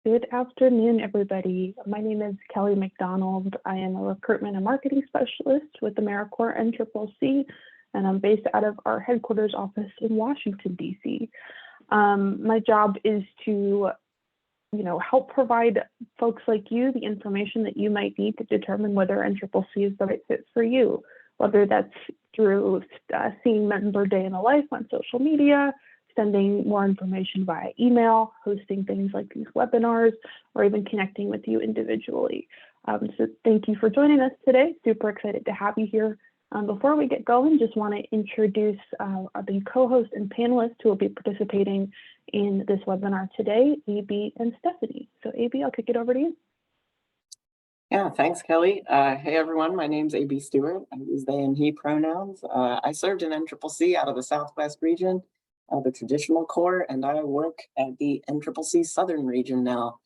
Good afternoon, everybody. My name is Kelly McDonald. I am a recruitment and marketing specialist with AmeriCorps NCCC, and I'm based out of our headquarters office in Washington, D.C. My job is to, help provide folks like you the information that you might need to determine whether NCCC is the right fit for you, whether that's through seeing member day in the life on social media, sending more information via email, hosting things like these webinars, or even connecting with you individually. So thank you for joining us today. Super excited to have you here. Before we get going, just want to introduce the co-hosts and panelists who will be participating in this webinar today, AB and Stephanie. So AB, I'll kick it over to you. Yeah, thanks, Kelly. Hey, everyone. My name's AB Stewart. I use they and he pronouns. I served in NCCC out of the Southwest region, the traditional Corps, and I work at the NCCC Southern region now,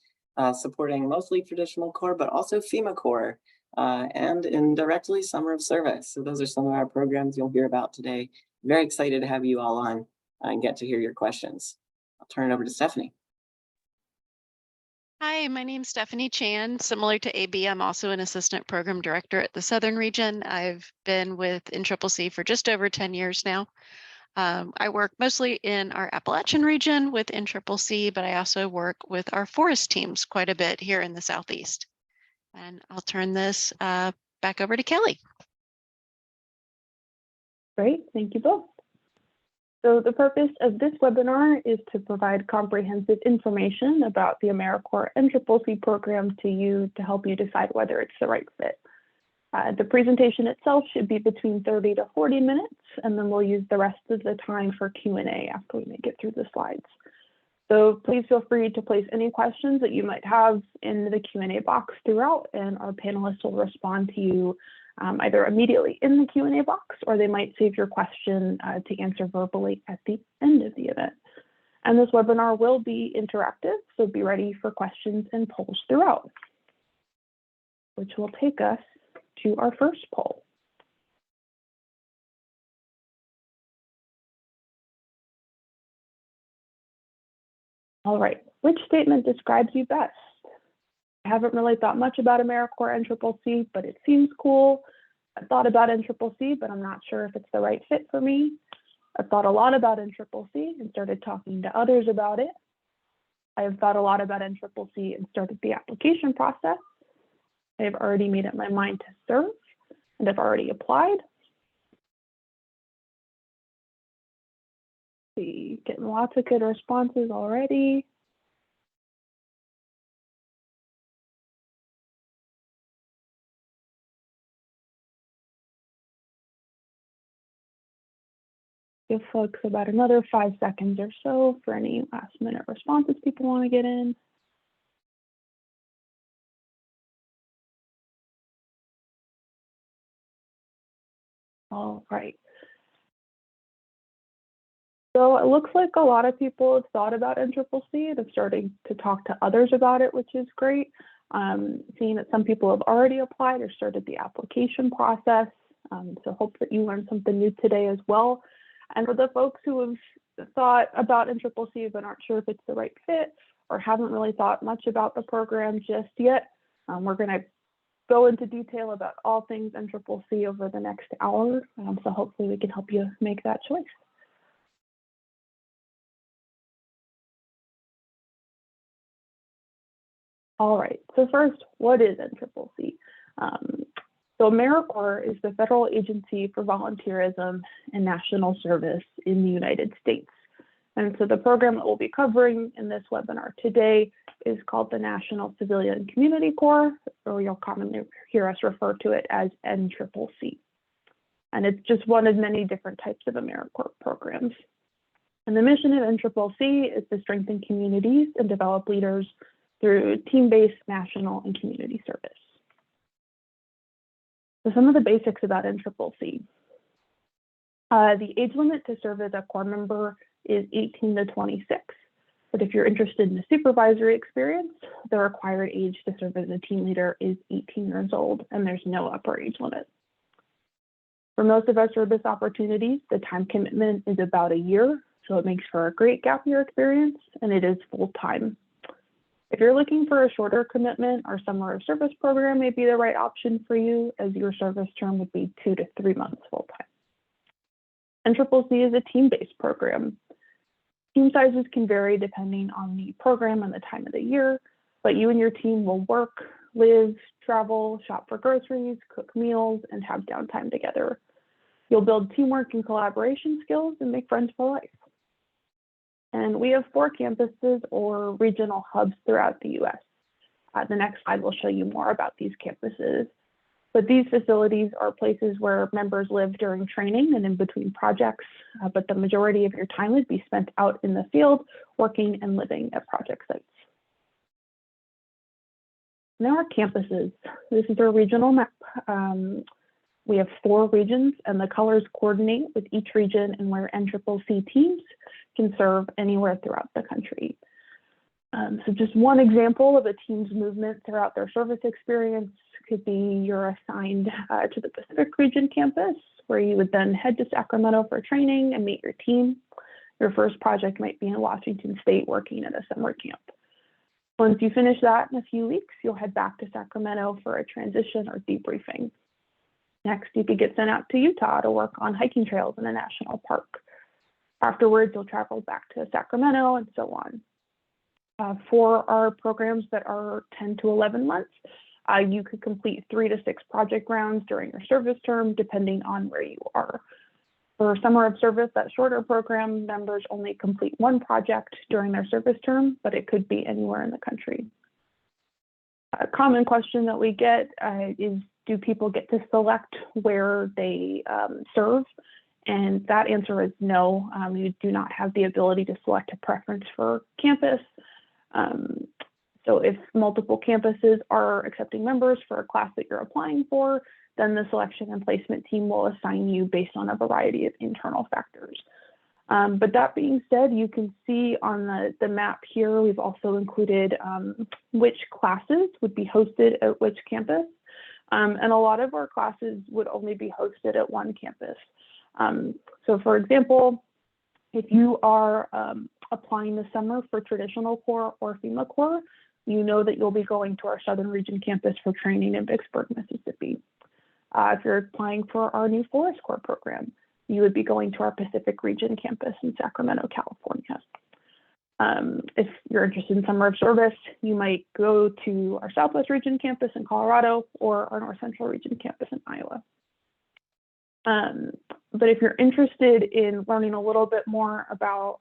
supporting mostly traditional Corps, but also FEMA Corps, and indirectly Summer of Service. So those are some of our programs you'll hear about today. Very excited to have you all on and get to hear your questions. I'll turn it over to Stephanie. Hi, my name's Stephanie Chan. Similar to AB, I'm also an assistant program director at the Southern region. I've been with NCCC for just over 10 years now. I work mostly in our Appalachian region with NCCC, but I also work with our forest teams quite a bit here in the Southeast. And I'll turn this back over to Kelly. Great, thank you both. So the purpose of this webinar is to provide comprehensive information about the AmeriCorps NCCC program to you to help you decide whether it's the right fit. The presentation itself should be between 30 to 40 minutes, and then we'll use the rest of the time for Q&A after we make it through the slides. So please feel free to place any questions that you might have in the Q&A box throughout, and our panelists will respond to you either immediately in the Q&A box, or they might save your question to answer verbally at the end of the event. And this webinar will be interactive, so be ready for questions and polls throughout, which will take us to our first poll. All right, which statement describes you best? I haven't really thought much about AmeriCorps NCCC, but it seems cool. I've thought about NCCC, but I'm not sure if it's the right fit for me. I've thought a lot about NCCC and started talking to others about it. I have thought a lot about NCCC and started the application process. I have already made up my mind to serve, and I've already applied. See, getting lots of good responses already. Give folks about another 5 seconds or so for any last minute responses people want to get in. All right. So it looks like a lot of people have thought about NCCC and have started to talk to others about it, which is great. Seeing that some people have already applied or started the application process. So hope that you learned something new today as well. And for the folks who have thought about NCCC but aren't sure if it's the right fit or haven't really thought much about the program just yet, we're going to go into detail about all things NCCC over the next hour. So hopefully we can help you make that choice. All right, so first, what is NCCC? So AmeriCorps is the federal agency for volunteerism and national service in the United States. And so the program that we'll be covering in this webinar today is called the National Civilian Community Corps, or you'll commonly hear us refer to it as NCCC. And it's just one of many different types of AmeriCorps programs. And the mission of NCCC is to strengthen communities and develop leaders through team-based national and community service. So some of the basics about NCCC. The age limit to serve as a Corps member is 18 to 26. But if you're interested in the supervisory experience, the required age to serve as a team leader is 18 years old, and there's no upper age limit. For most of our service opportunities, the time commitment is about a year, so it makes for a great gap year experience, and it is full-time. If you're looking for a shorter commitment, our summer of service program may be the right option for you, as your service term would be 2 to 3 months full-time. NCCC is a team-based program. Team sizes can vary depending on the program and the time of the year, but you and your team will work, live, travel, shop for groceries, cook meals, and have downtime together. You'll build teamwork and collaboration skills and make friends for life. And we have 4 campuses or regional hubs throughout the US. The next slide will show you more about these campuses. But these facilities are places where members live during training and in between projects, but the majority of your time would be spent out in the field, working and living at project sites. Now our campuses. This is our regional map. We have 4 regions, and the colors coordinate with each region and where NCCC teams can serve anywhere throughout the country. So just one example of a team's movement throughout their service experience could be you're assigned to the Pacific Region campus, where you would then head to Sacramento for training and meet your team. Your first project might be in Washington State, working at a summer camp. Once you finish that in a few weeks, you'll head back to Sacramento for a transition or debriefing. Next, you could get sent out to Utah to work on hiking trails in a national park. Afterwards, you'll travel back to Sacramento and so on. For our programs that are 10 to 11 months, you could complete 3 to 6 project rounds during your service term, depending on where you are. For summer of service, that shorter program, members only complete 1 project during their service term, but it could be anywhere in the country. A common question that we get is, do people get to select where they serve? And that answer is no. You do not have the ability to select a preference for campus. So if multiple campuses are accepting members for a class that you're applying for, then the selection and placement team will assign you based on a variety of internal factors. But that being said, you can see on the map here, we've also included which classes would be hosted at which campus. And a lot of our classes would only be hosted at one campus. So for example, if you are applying this summer for Traditional Corps or FEMA Corps, you know that you'll be going to our Southern Region campus for training in Vicksburg, Mississippi. If you're applying for our new Forest Corps program, you would be going to our Pacific Region campus in Sacramento, California. If you're interested in summer of service, you might go to our Southwest Region campus in Colorado or our North Central Region campus in Iowa. But if you're interested in learning a little bit more about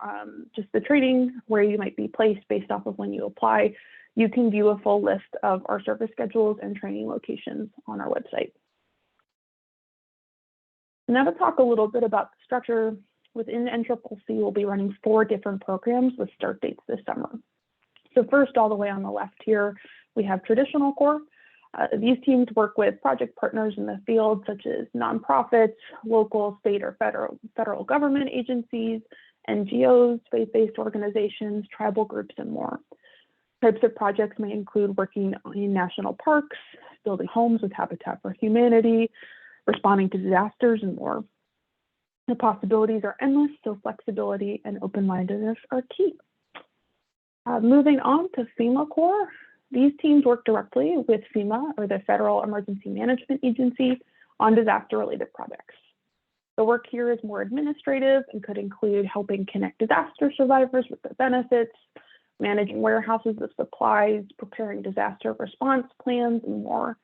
just the training, where you might be placed based off of when you apply, you can view a full list of our service schedules and training locations on our website. Now to talk a little bit about the structure. Within NCCC, we'll be running 4 different programs with start dates this summer. So first, all the way on the left here, we have Traditional Corps. These teams work with project partners in the field, such as nonprofits, local, state, or federal government agencies, NGOs, faith-based organizations, tribal groups, and more. Types of projects may include working in national parks, building homes with Habitat for Humanity, responding to disasters, and more. The possibilities are endless, so flexibility and open-mindedness are key. Moving on to FEMA Corps. These teams work directly with FEMA, or the Federal Emergency Management Agency, on disaster-related projects. The work here is more administrative and could include helping connect disaster survivors with their benefits, managing warehouses of supplies, preparing disaster response plans, and more.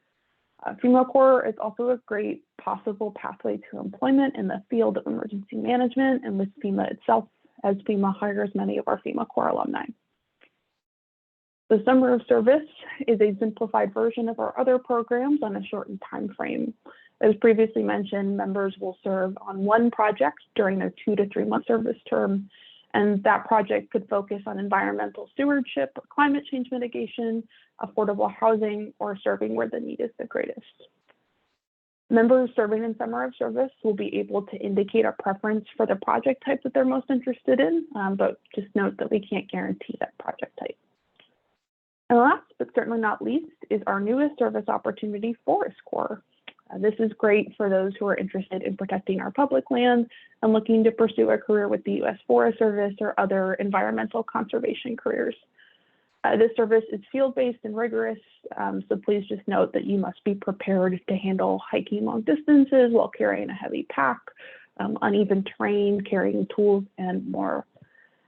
FEMA Corps is also a great possible pathway to employment in the field of emergency management and with FEMA itself, as FEMA hires many of our FEMA Corps alumni. The Summer of Service is a simplified version of our other programs on a shortened time frame. As previously mentioned, members will serve on one project during their 2 to 3 month service term, and that project could focus on environmental stewardship or climate change mitigation, affordable housing, or serving where the need is the greatest. Members serving in Summer of Service will be able to indicate a preference for the project type that they're most interested in, but just note that we can't guarantee that project type. And last, but certainly not least, is our newest service opportunity, Forest Corps. This is great for those who are interested in protecting our public lands and looking to pursue a career with the U.S. Forest Service or other environmental conservation careers. This service is field-based and rigorous, so please just note that you must be prepared to handle hiking long distances while carrying a heavy pack, uneven terrain, carrying tools, and more.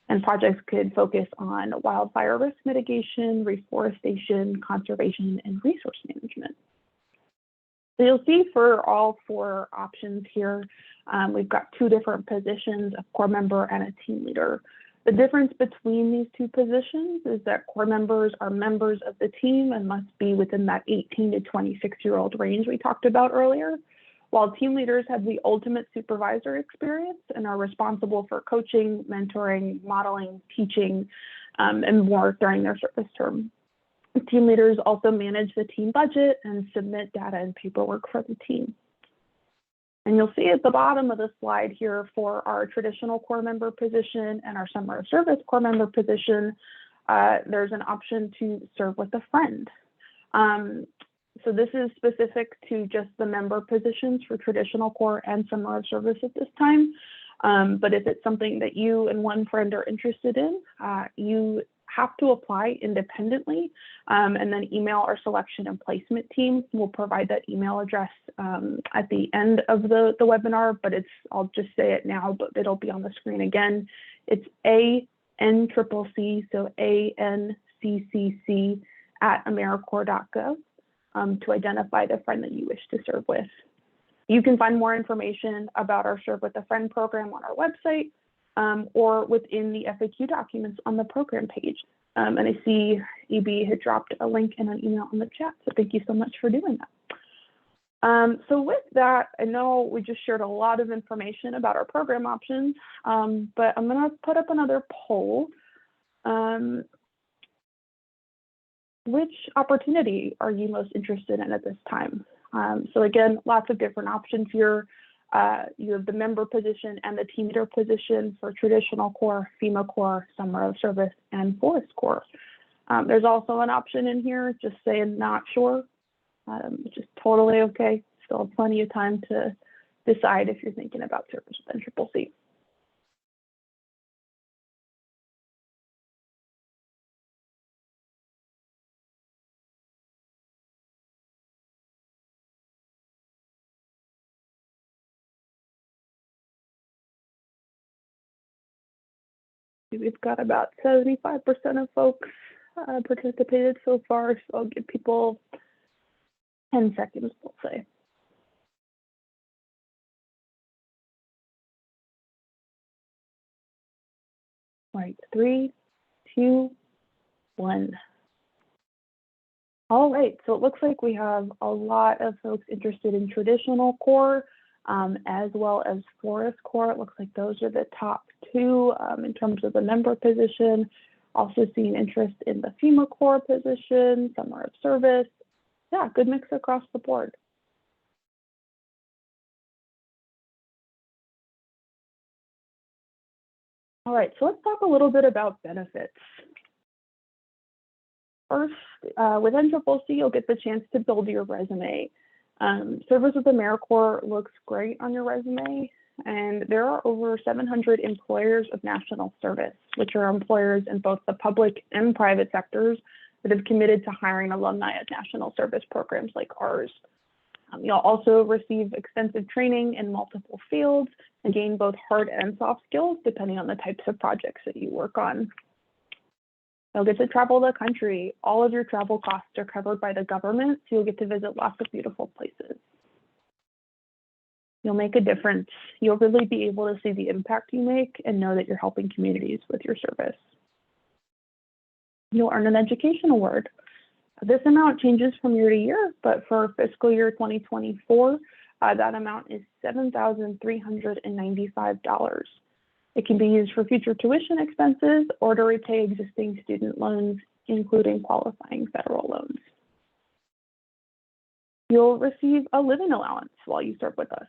And projects could focus on wildfire risk mitigation, reforestation, conservation, and resource management. So you'll see for all 4 options here, we've got 2 different positions, a Corps member and a team leader. The difference between these 2 positions is that Corps members are members of the team and must be within that 18 to 26-year-old range we talked about earlier, while team leaders have the ultimate supervisor experience and are responsible for coaching, mentoring, modeling, teaching, and more during their service term. Team leaders also manage the team budget and submit data and paperwork for the team. And you'll see at the bottom of the slide here for our traditional Corps member position and our summer of service Corps member position, there's an option to serve with a friend. So this is specific to just the member positions for traditional Corps and summer of service at this time. But if it's something that you and one friend are interested in, you have to apply independently and then email our selection and placement team. We'll provide that email address at the end of the webinar, but I'll just say it now, but it'll be on the screen again. It's ANCCC, so ANCCC at AmeriCorps.gov to identify the friend that you wish to serve with. You can find more information about our Serve with a Friend program on our website, or within the FAQ documents on the program page. And I see EB had dropped a link and an email in the chat, so thank you so much for doing that. So with that, I know we just shared a lot of information about our program options, but I'm gonna put up another poll. Which opportunity are you most interested in at this time? So again, lots of different options here. You have the member position and the team leader position for traditional Corps, FEMA Corps, summer of service, and forest Corps. There's also an option in here, just saying not sure, which is totally okay. Still have plenty of time to decide if you're thinking about service with NCCC. We've got about 75% of folks participated so far, so I'll give people 10 seconds, we'll say. All right, 3, 2, 1. All right, so it looks like we have a lot of folks interested in traditional Corps as well as forest Corps. It looks like those are the top 2 in terms of the member position. Also seeing interest in the FEMA Corps position, summer of service. Yeah, good mix across the board. All right, so let's talk a little bit about benefits. First, with NCCC, you'll get the chance to build your resume. Service with AmeriCorps looks great on your resume, and there are over 700 employers of national service, which are employers in both the public and private sectors that have committed to hiring alumni at national service programs like ours. You'll also receive extensive training in multiple fields and gain both hard and soft skills depending on the types of projects that you work on. You'll get to travel the country. All of your travel costs are covered by the government, so you'll get to visit lots of beautiful places. You'll make a difference. You'll really be able to see the impact you make and know that you're helping communities with your service. You'll earn an education award. This amount changes from year to year, but for fiscal year 2024, that amount is $7,395. It can be used for future tuition expenses or to repay existing student loans, including qualifying federal loans. You'll receive a living allowance while you serve with us.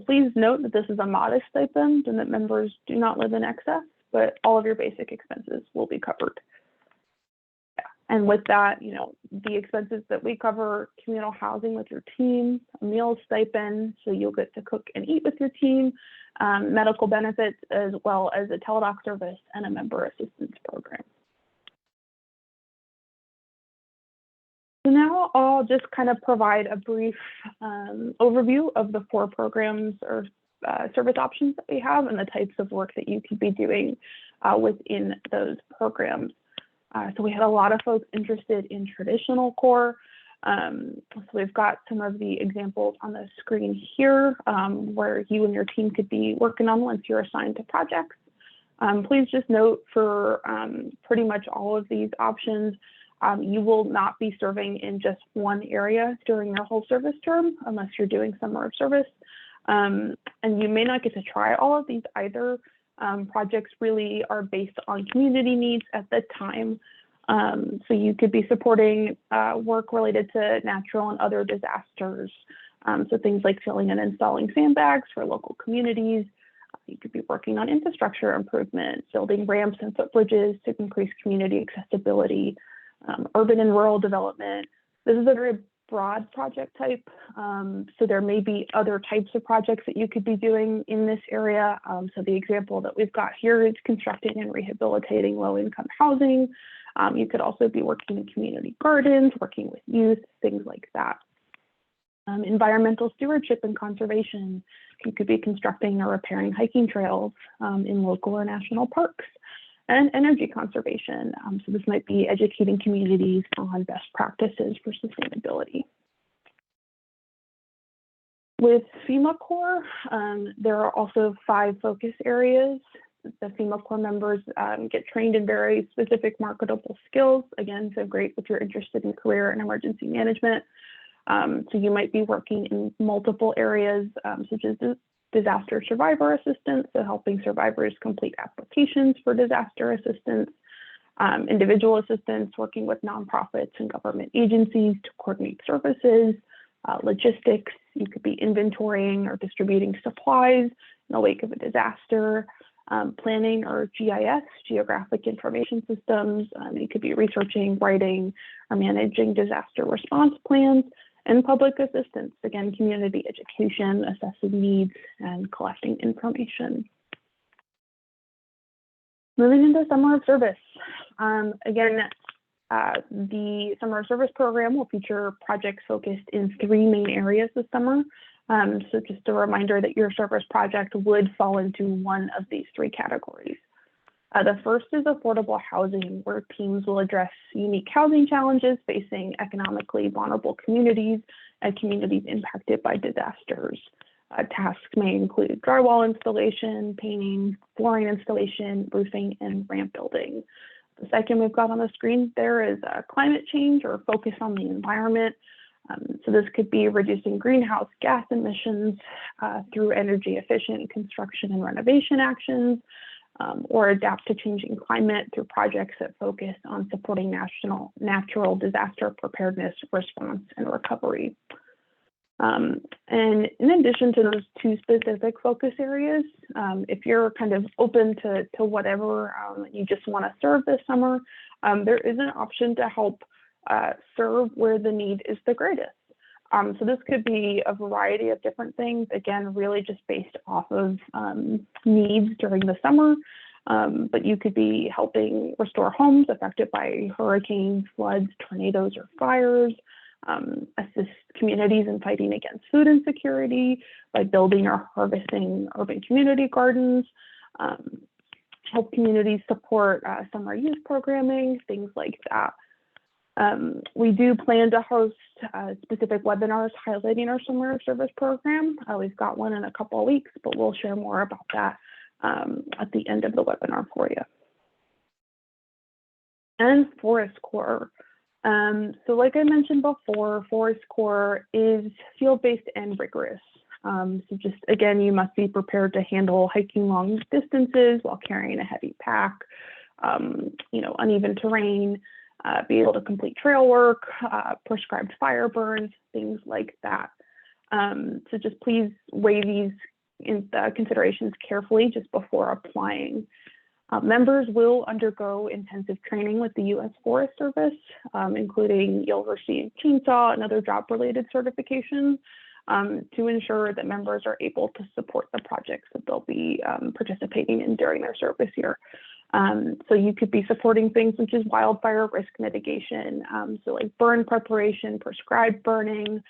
Please note that this is a modest stipend and that members do not live in excess, but all of your basic expenses will be covered. And with that, you know, the expenses that we cover, communal housing with your team, a meal stipend, so you'll get to cook and eat with your team, medical benefits, as well as a teledoc service and a member assistance program. So now I'll just kind of provide a brief overview of the 4 programs or service options that we have and the types of work that you could be doing within those programs. So we had a lot of folks interested in traditional core. So we've got some of the examples on the screen here where you and your team could be working on once you're assigned to projects. Please just note for pretty much all of these options, you will not be serving in just one area during your whole service term unless you're doing summer of service. And you may not get to try all of these either. Projects really are based on community needs at the time. So you could be supporting work related to natural and other disasters. So things like filling and installing sandbags for local communities. You could be working on infrastructure improvement, building ramps and footbridges to increase community accessibility, urban and rural development. This is a very broad project type. So there may be other types of projects that you could be doing in this area. So the example that we've got here is constructing and rehabilitating low-income housing. You could also be working in community gardens, working with youth, things like that. Environmental stewardship and conservation. You could be constructing or repairing hiking trails in local or national parks. And energy conservation. So this might be educating communities on best practices for sustainability. With FEMA Corps, there are also 5 focus areas. The FEMA Corps members get trained in very specific marketable skills. Again, so great if you're interested in career and emergency management. So you might be working in multiple areas, such as disaster survivor assistance, so helping survivors complete applications for disaster assistance, individual assistance, working with nonprofits and government agencies to coordinate services, logistics. You could be inventorying or distributing supplies in the wake of a disaster, planning or GIS, geographic information systems. You could be researching, writing, or managing disaster response plans, and public assistance, again, community education, assessing needs, and collecting information. Moving into summer of service. Again, the summer of service program will feature projects focused in 3 main areas this summer. So just a reminder that your service project would fall into one of these 3 categories. The first is affordable housing, where teams will address unique housing challenges facing economically vulnerable communities and communities impacted by disasters. Tasks may include drywall installation, painting, flooring installation, roofing, and ramp building. The second we've got on the screen there is climate change or focus on the environment. So this could be reducing greenhouse gas emissions through energy efficient construction and renovation actions, or adapt to changing climate through projects that focus on supporting natural disaster preparedness, response, and recovery. And in addition to those 2 specific focus areas, if you're kind of open to whatever you just want to serve this summer, there is an option to help serve where the need is the greatest. So this could be a variety of different things, again, really just based off of needs during the summer, but you could be helping restore homes affected by hurricanes, floods, tornadoes, or fires, assist communities in fighting against food insecurity by building or harvesting urban community gardens, help communities support summer youth programming, things like that. We do plan to host specific webinars highlighting our summer of service program. We've got one in a couple of weeks, but we'll share more about that at the end of the webinar for you. And Forest Corps. So like I mentioned before, Forest Corps is field-based and rigorous. So just again, you must be prepared to handle hiking long distances while carrying a heavy pack, uneven terrain, be able to complete trail work, prescribed fire burns, things like that. So just please weigh these considerations carefully just before applying. Members will undergo intensive training with the U.S. Forest Service, including you'll receive chainsaw and other job-related certifications to ensure that members are able to support the projects that they'll be participating in during their service year. So you could be supporting things such as wildfire risk mitigation, so like burn preparation, prescribed burning.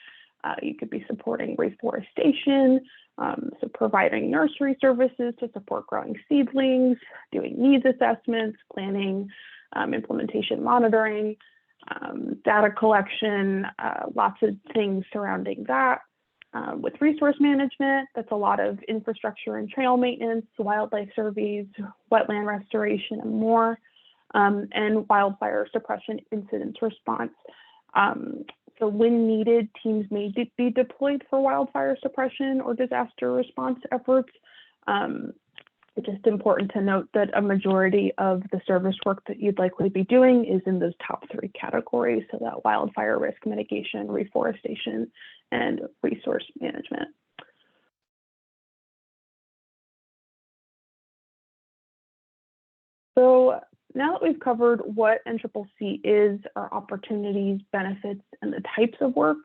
You could be supporting reforestation, so providing nursery services to support growing seedlings, doing needs assessments, planning, implementation monitoring, data collection, lots of things surrounding that. With resource management, that's a lot of infrastructure and trail maintenance, wildlife surveys, wetland restoration, and more, and wildfire suppression incidents response. So when needed, teams may be deployed for wildfire suppression or disaster response efforts. It's just important to note that a majority of the service work that you'd likely be doing is in those top 3 categories, so that wildfire risk mitigation, reforestation, and resource management. So now that we've covered what NCCC is, our opportunities, benefits, and the types of work,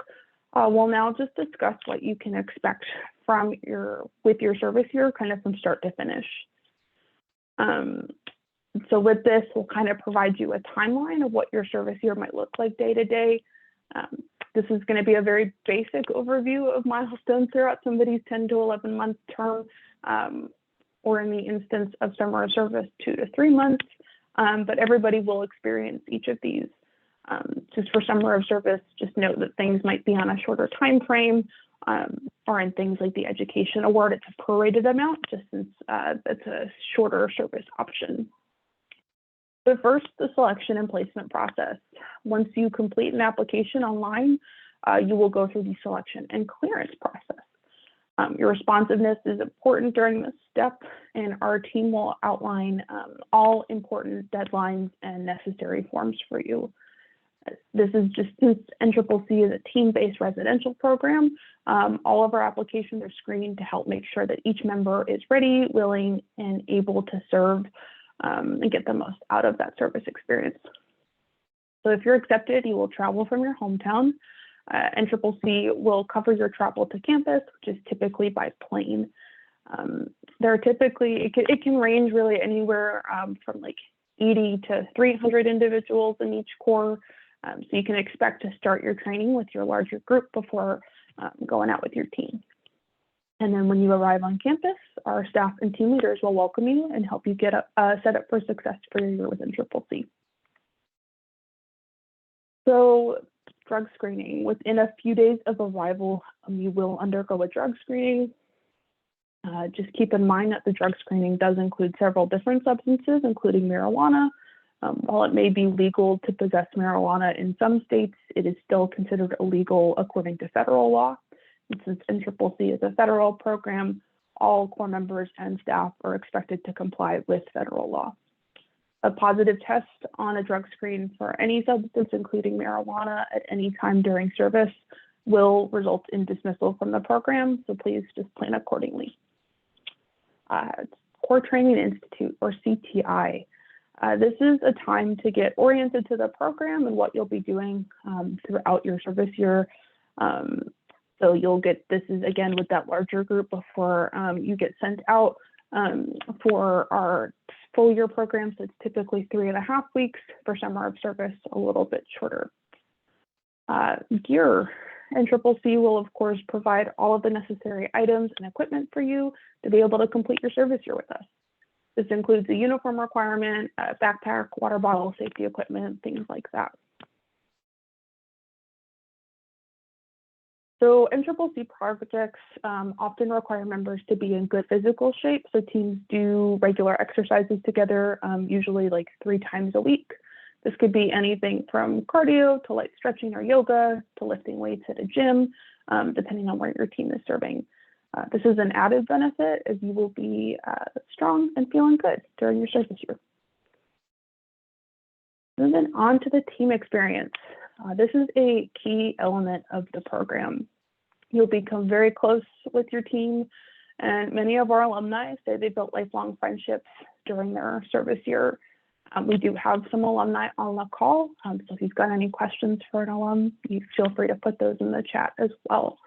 we'll now just discuss what you can expect from with your service year, kind of from start to finish. So with this, we'll kind of provide you a timeline of what your service year might look like day to day. This is going to be a very basic overview of milestones throughout somebody's 10 to 11 month term, or in the instance of summer of service, 2 to 3 months. But everybody will experience each of these. Just for summer of service, just note that things might be on a shorter time frame, or in things like the education award, it's a prorated amount, just since it's a shorter service option. But first, the selection and placement process. Once you complete an application online, you will go through the selection and clearance process. Your responsiveness is important during this step, and our team will outline all important deadlines and necessary forms for you. This is just since NCCC is a team-based residential program, all of our applications are screened to help make sure that each member is ready, willing, and able to serve and get the most out of that service experience. So if you're accepted, you will travel from your hometown. NCCC will cover your travel to campus, which is typically by plane. There are typically, it can range really anywhere from like 80 to 300 individuals in each corps. So you can expect to start your training with your larger group before going out with your team. And then when you arrive on campus, our staff and team leaders will welcome you and help you get set up for success for your year with NCCC. So drug screening. Within a few days of arrival, you will undergo a drug screening. Just keep in mind that the drug screening does include several different substances, including marijuana. While it may be legal to possess marijuana in some states, it is still considered illegal according to federal law. And since NCCC is a federal program, all corps members and staff are expected to comply with federal law. A positive test on a drug screen for any substance, including marijuana, at any time during service will result in dismissal from the program, so please just plan accordingly. Corps Training Institute, or CTI. This is a time to get oriented to the program and what you'll be doing throughout your service year. So you'll get, this is again with that larger group before you get sent out for our full year program. So it's typically 3.5 weeks. For summer of service, a little bit shorter. Gear. NCCC will of course provide all of the necessary items and equipment for you to be able to complete your service year with us. This includes a uniform requirement, a backpack, water bottle, safety equipment, things like that. So NCCC projects often require members to be in good physical shape. So teams do regular exercises together, usually like 3 times a week. This could be anything from cardio to light stretching or yoga to lifting weights at a gym, depending on where your team is serving. This is an added benefit as you will be strong and feeling good during your service year. Moving on to the team experience. This is a key element of the program. You'll become very close with your team, and many of our alumni say they built lifelong friendships during their service year. We do have some alumni on the call, so if you've got any questions for an alum, you feel free to put those in the chat as well.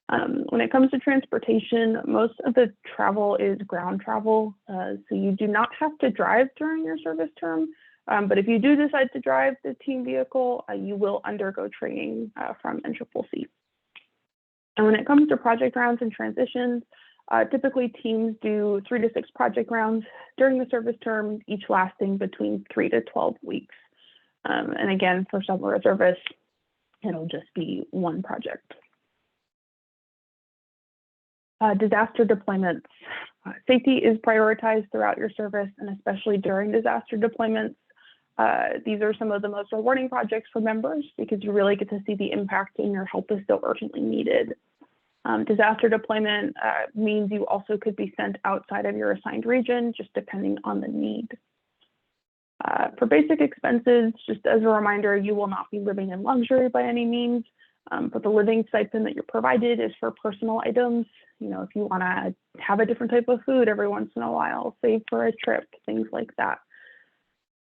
When it comes to transportation, most of the travel is ground travel, so you do not have to drive during your service term. But if you do decide to drive the team vehicle, you will undergo training from NCCC. And when it comes to project rounds and transitions, typically teams do 3 to 6 project rounds during the service term, each lasting between 3 to 12 weeks. And again, for summer service, it'll just be 1 project. Disaster deployments. Safety is prioritized throughout your service, and especially during disaster deployments. These are some of the most rewarding projects for members because you really get to see the impact and your help is so urgently needed. Disaster deployment means you also could be sent outside of your assigned region, just depending on the need. For basic expenses, just as a reminder, you will not be living in luxury by any means, but the living stipend that you're provided is for personal items. You know, if you want to have a different type of food every once in a while, save for a trip, things like that.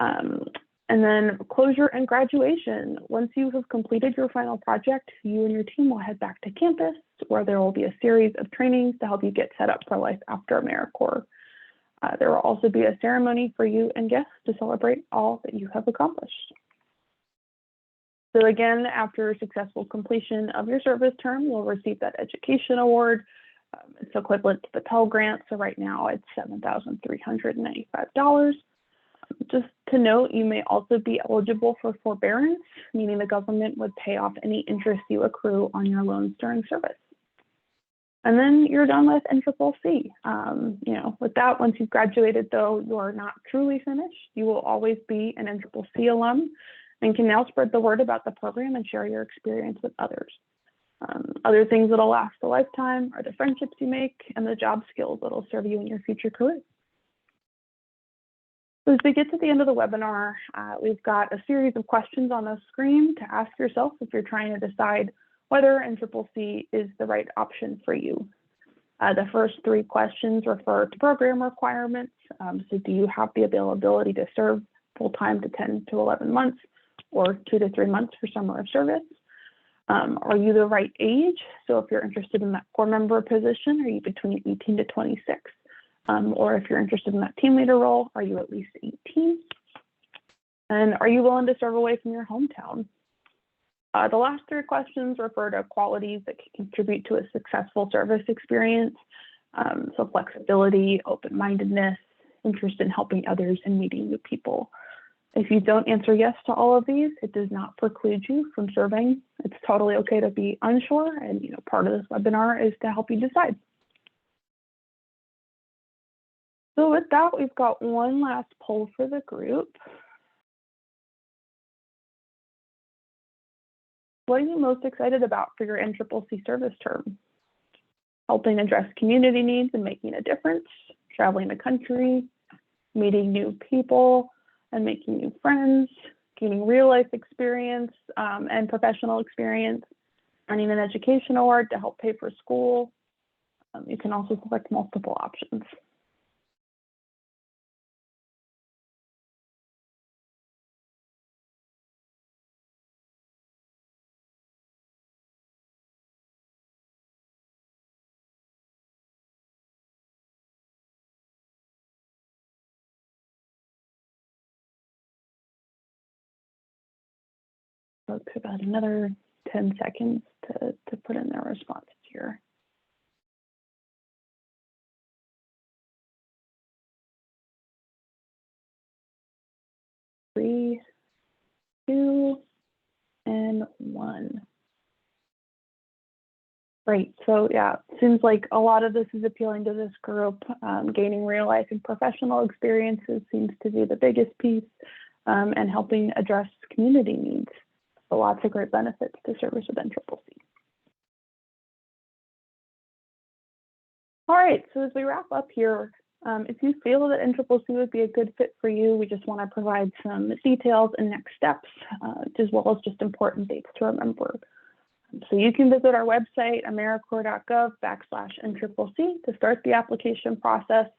And then closure and graduation. Once you have completed your final project, you and your team will head back to campus where there will be a series of trainings to help you get set up for life after AmeriCorps. There will also be a ceremony for you and guests to celebrate all that you have accomplished. So again, after successful completion of your service term, you'll receive that education award. It's equivalent to the Pell Grant. So right now it's $7,395. Just to note, you may also be eligible for forbearance, meaning the government would pay off any interest you accrue on your loans during service. And then you're done with NCCC. You know, with that, once you've graduated, though, you are not truly finished. You will always be an NCCC alum and can now spread the word about the program and share your experience with others. Other things that'll last a lifetime are the friendships you make and the job skills that'll serve you in your future career. So as we get to the end of the webinar, we've got a series of questions on the screen to ask yourself if you're trying to decide whether NCCC is the right option for you. The first 3 questions refer to program requirements. So do you have the availability to serve full-time to 10 to 11 months or 2 to 3 months for summer of service? Are you the right age? So if you're interested in that Corps member position, are you between 18 to 26? Or if you're interested in that team leader role, are you at least 18? And are you willing to serve away from your hometown? The last 3 questions refer to qualities that can contribute to a successful service experience. So flexibility, open-mindedness, interest in helping others and meeting new people. If you don't answer yes to all of these, it does not preclude you from serving. It's totally okay to be unsure, and part of this webinar is to help you decide. So with that, we've got one last poll for the group. What are you most excited about for your NCCC service term? Helping address community needs and making a difference, traveling the country, meeting new people and making new friends, gaining real life experience and professional experience, earning an education award to help pay for school. You can also select multiple options. So it's about another 10 seconds to put in their responses here. 3, 2, and 1. Great. So yeah, seems like a lot of this is appealing to this group. Gaining real life and professional experiences seems to be the biggest piece, and helping address community needs. So lots of great benefits to service with NCCC. All right, so as we wrap up here, if you feel that NCCC would be a good fit for you, we just want to provide some details and next steps, as well as just important dates to remember. So you can visit our website, americorps.gov/NCCC, to start the application process.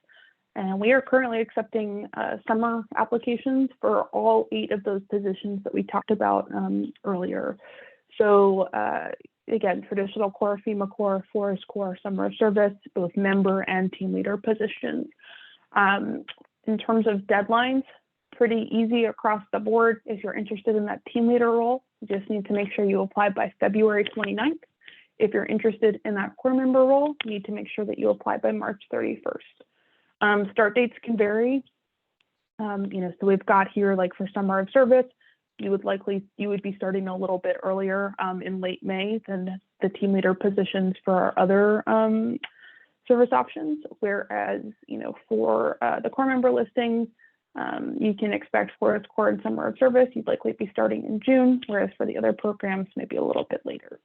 And we are currently accepting summer applications for all 8 of those positions that we talked about earlier. So again, traditional Corps, FEMA Corps, Forest Corps, Summer of Service, both member and team leader positions. In terms of deadlines, pretty easy across the board. If you're interested in that team leader role, you just need to make sure you apply by February 29th. If you're interested in that Corps member role, you need to make sure that you apply by March 31st. Start dates can vary. So we've got here, like for Summer of Service, you would be starting a little bit earlier in late May than the team leader positions for our other service options. Whereas, for the Corps member listings, you can expect Forest Corps and Summer of Service, you'd likely be starting in June, whereas for the other programs, maybe a little bit later.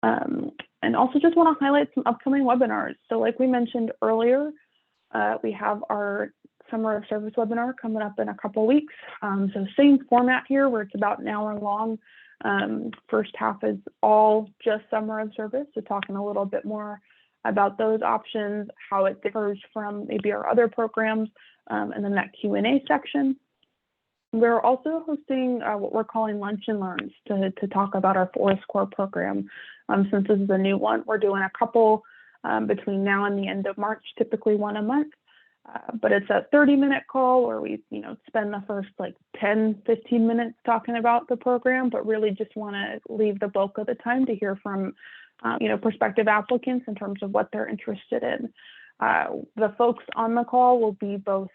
And also just want to highlight some upcoming webinars. So like we mentioned earlier, we have our Summer of Service webinar coming up in a couple weeks. So same format here where it's about an hour long. First half is all just Summer of Service, so talking a little bit more about those options, how it differs from maybe our other programs, and then that Q&A section. We're also hosting what we're calling Lunch and Learns to talk about our Forest Corps program. Since this is a new one, we're doing a couple between now and the end of March, typically one a month. But it's a 30-minute call where we, spend the first like 10, 15 minutes talking about the program, but really just want to leave the bulk of the time to hear from, prospective applicants in terms of what they're interested in. The folks on the call will be both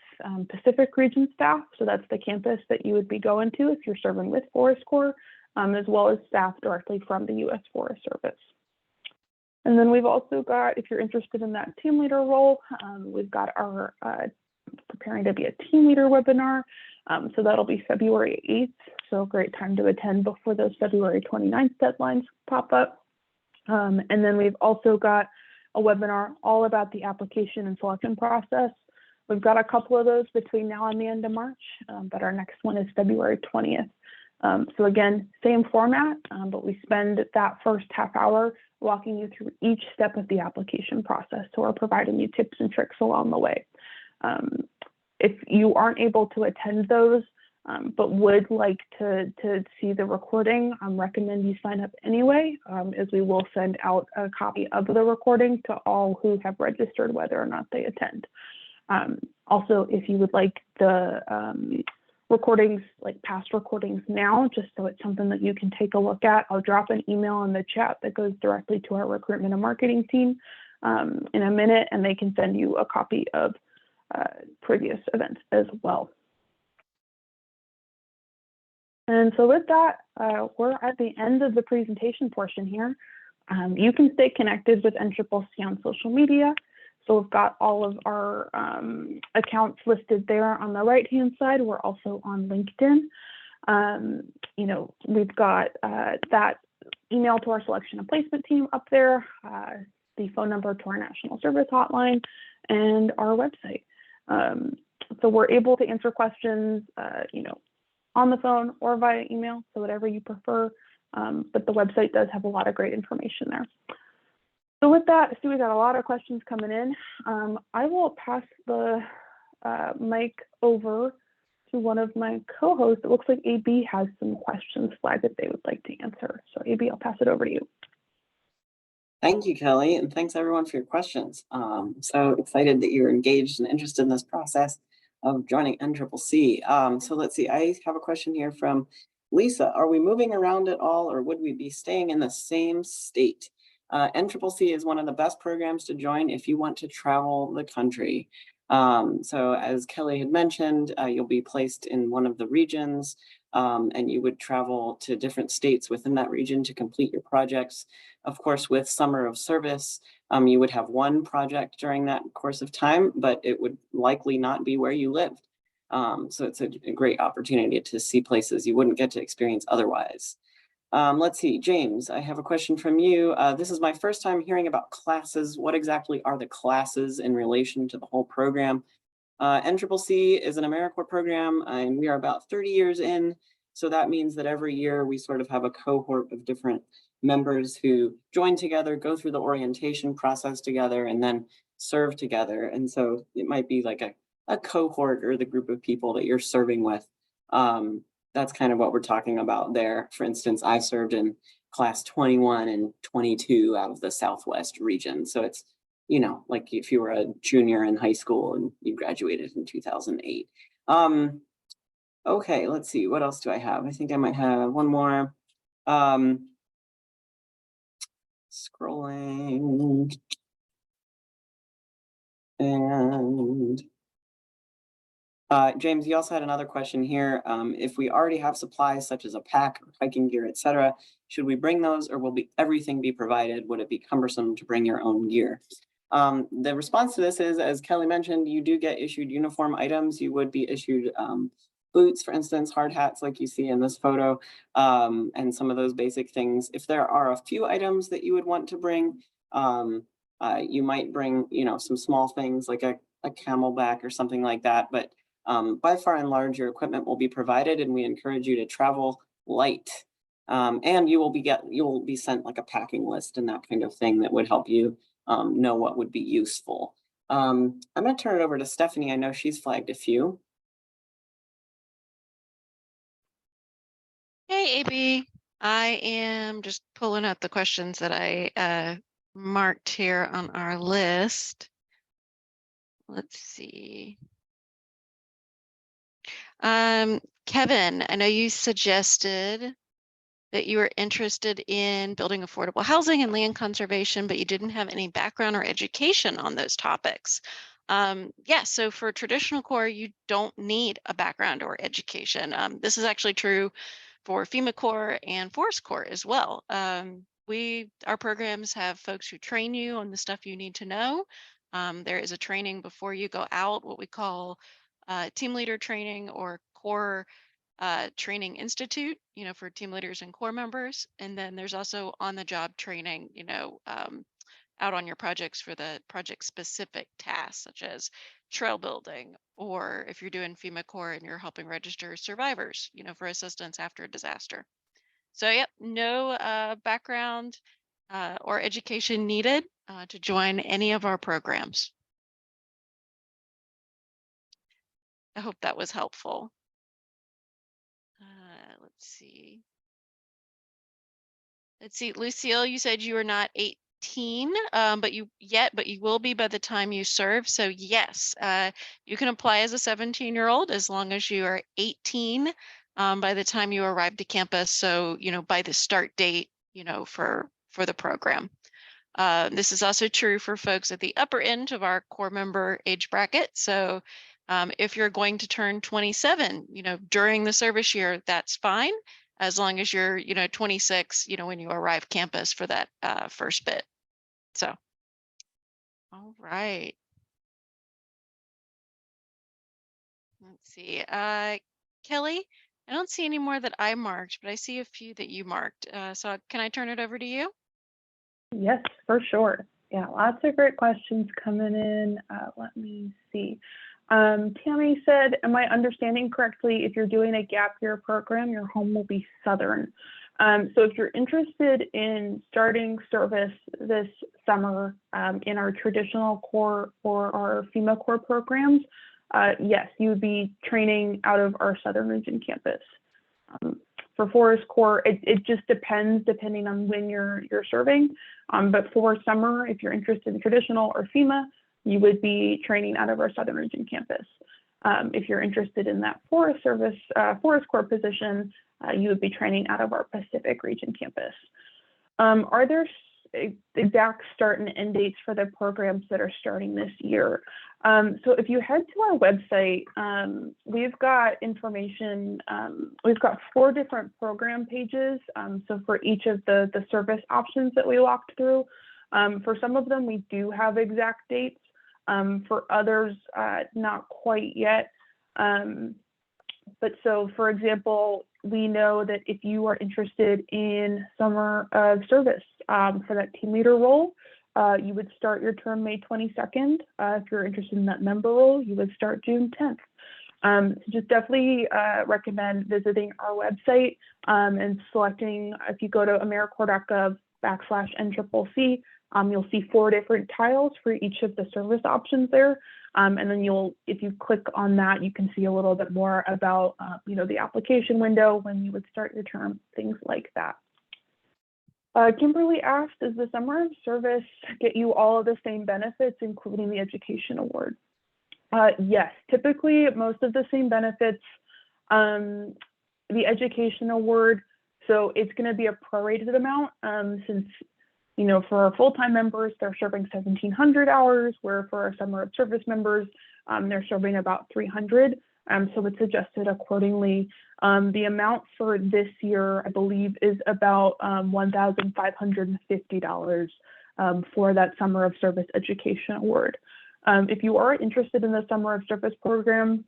Pacific region staff, so that's the campus that you would be going to if you're serving with Forest Corps, as well as staff directly from the U.S. Forest Service. And then we've also got, if you're interested in that team leader role, we've got our preparing to be a team leader webinar. So that'll be February 8th. So a great time to attend before those February 29th deadlines pop up. And then we've also got a webinar all about the application and selection process. We've got a couple of those between now and the end of March, but our next one is February 20th. So again, same format, but we spend that first half hour walking you through each step of the application process. So we're providing you tips and tricks along the way. If you aren't able to attend those, but would like to see the recording, I recommend you sign up anyway, as we will send out a copy of the recording to all who have registered, whether or not they attend. Also, if you would like the recordings, like past recordings now, just so it's something that you can take a look at, I'll drop an email in the chat that goes directly to our recruitment and marketing team in a minute, and they can send you a copy of previous events as well. And so with that, we're at the end of the presentation portion here. You can stay connected with NCCC on social media. So we've got all of our accounts listed there on the right-hand side. We're also on LinkedIn. We've got that email to our selection and placement team up there, the phone number to our national service hotline, and our website. So we're able to answer questions, on the phone or via email, so whatever you prefer. But the website does have a lot of great information there. So with that, I see we got a lot of questions coming in. I will pass the mic over to one of my co-hosts. It looks like AB has some questions flagged that they would like to answer. So AB, I'll pass it over to you. Thank you, Kelly, and thanks everyone for your questions. So excited that you're engaged and interested in this process of joining NCCC. So let's see, I have a question here from Lisa. Are we moving around at all, or would we be staying in the same state? NCCC is one of the best programs to join if you want to travel the country. So as Kelly had mentioned, you'll be placed in one of the regions, and you would travel to different states within that region to complete your projects. Of course, with Summer of Service, you would have one project during that course of time, but it would likely not be where you lived. So it's a great opportunity to see places you wouldn't get to experience otherwise. Let's see, James, I have a question from you. This is my first time hearing about classes. What exactly are the classes in relation to the whole program? NCCC is an AmeriCorps program, and we are about 30 years in. So that means that every year we sort of have a cohort of different members who join together, go through the orientation process together, and then serve together. And so it might be like a cohort or the group of people that you're serving with. that's kind of what we're talking about there. For instance, I served in class 21 and 22 out of the Southwest region. So it's, you know, like if you were a junior in high school and you graduated in 2008. Okay, let's see, what else do I have? I think I might have one more. Scrolling. And James, you also had another question here. If we already have supplies such as a pack, or hiking gear, etc., should we bring those, or will everything be provided? Would it be cumbersome to bring your own gear? The response to this is, as Kelly mentioned, you do get issued uniform items. You would be issued boots, for instance, hard hats like you see in this photo, and some of those basic things. If there are a few items that you would want to bring, you might bring, you know, some small things like a camelback or something like that. But by far and large, your equipment will be provided, and we encourage you to travel light. And you will be sent like a packing list and that kind of thing that would help you know what would be useful. I'm going to turn it over to Stephanie. I know she's flagged a few. Hey, AB. I am just pulling up the questions that I marked here on our list. Let's see. Kevin, I know you suggested that you were interested in building affordable housing and land conservation, but you didn't have any background or education on those topics. Yeah, so for traditional Corps, you don't need a background or education. This is actually true for FEMA Corps and Forest Corps as well. Our programs have folks who train you on the stuff you need to know. There is a training before you go out, what we call team leader training or Corps Training Institute, you know, for team leaders and Corps members. And then there's also on-the-job training, you know, out on your projects for the project specific tasks, such as trail building, or if you're doing FEMA Corps and you're helping register survivors, you know, for assistance after a disaster. So yep, no background or education needed to join any of our programs. I hope that was helpful. Let's see. Lucille, you said you were not 18, but you will be by the time you serve. So yes, you can apply as a 17-year-old as long as you are 18 by the time you arrive to campus. So, you know, by the start date, you know, for the program. This is also true for folks at the upper end of our Corps member age bracket. So if you're going to turn 27, you know, during the service year, that's fine, as long as you're, you know, 26, you know, when you arrive campus for that first bit. So, all right. Let's see. Kelly, I don't see any more that I marked, but I see a few that you marked. So can I turn it over to you? Yes, for sure. Yeah, lots of great questions coming in. Let me see. Tammy said, am I understanding correctly, if you're doing a gap year program, your home will be Southern? So if you're interested in starting service this summer in our traditional Corps or our FEMA Corps programs, yes, you would be training out of our Southern Region campus. For Forest Corps, it just depending on when you're serving. But for summer, if you're interested in traditional or FEMA, you would be training out of our Southern Region campus. If you're interested in that Forest Corps position, you would be training out of our Pacific Region campus. Are there exact start and end dates for the programs that are starting this year? So if you head to our website, we've got information. We've got 4 different program pages. So for each of the service options that we walked through, for some of them, we do have exact dates. For others, not quite yet. But so, for example, we know that if you are interested in summer of service for that team leader role, you would start your term May 22nd. If you're interested in that member role, you would start June 10th. So just definitely recommend visiting our website and selecting, if you go to AmeriCorps.gov/NCCC, you'll see 4 different tiles for each of the service options there. And then if you click on that, you can see a little bit more about, the application window, when you would start your term, things like that. Kimberly asked, does the summer of service get you all of the same benefits, including the education award? Yes, typically most of the same benefits. The education award, so it's going to be a prorated amount, since, for our full-time members, they're serving 1,700 hours, where for our summer of service members, they're serving about 300. So it's adjusted accordingly. The amount for this year, I believe, is about $1,550 for that summer of service education award. If you are interested in the summer of service program,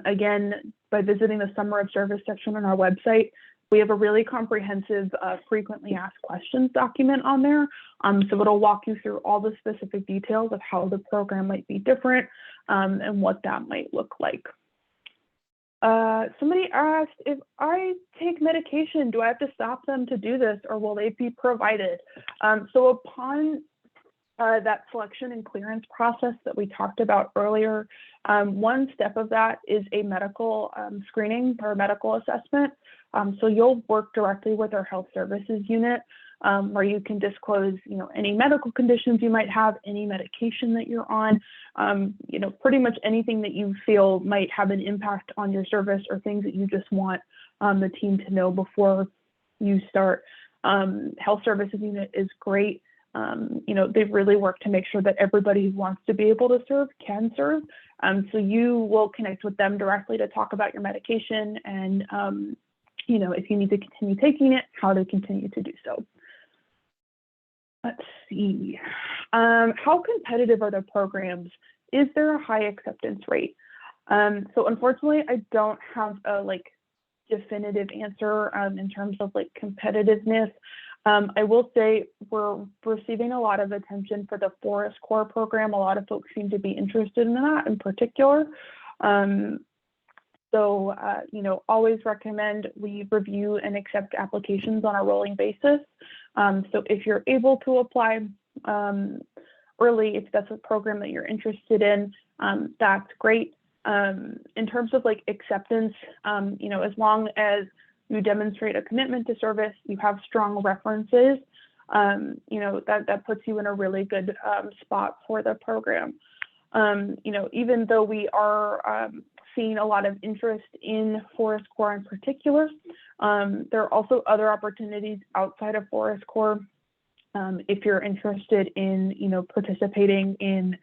again, by visiting the summer of service section on our website, we have a really comprehensive frequently asked questions document on there. So it'll walk you through all the specific details of how the program might be different and what that might look like. Somebody asked, if I take medication, do I have to stop them to do this, or will they be provided? So upon that selection and clearance process that we talked about earlier, one step of that is a medical screening or medical assessment. So you'll work directly with our health services unit, where you can disclose, any medical conditions you might have, any medication that you're on, pretty much anything that you feel might have an impact on your service, or things that you just want the team to know before you start. Health services unit is great. They've really worked to make sure that everybody who wants to be able to serve can serve. So you will connect with them directly to talk about your medication and, if you need to continue taking it, how to continue to do so. Let's see. How competitive are the programs? Is there a high acceptance rate? So unfortunately, I don't have a definitive answer in terms of competitiveness. I will say we're receiving a lot of attention for the Forest Corps program. A lot of folks seem to be interested in that in particular. So, always recommend we review and accept applications on a rolling basis. So if you're able to apply early, if that's a program that you're interested in, that's great. In terms of acceptance, as long as you demonstrate a commitment to service, you have strong references, that puts you in a really good spot for the program. Even though we are seeing a lot of interest in Forest Corps in particular, there are also other opportunities outside of Forest Corps. If you're interested in, participating in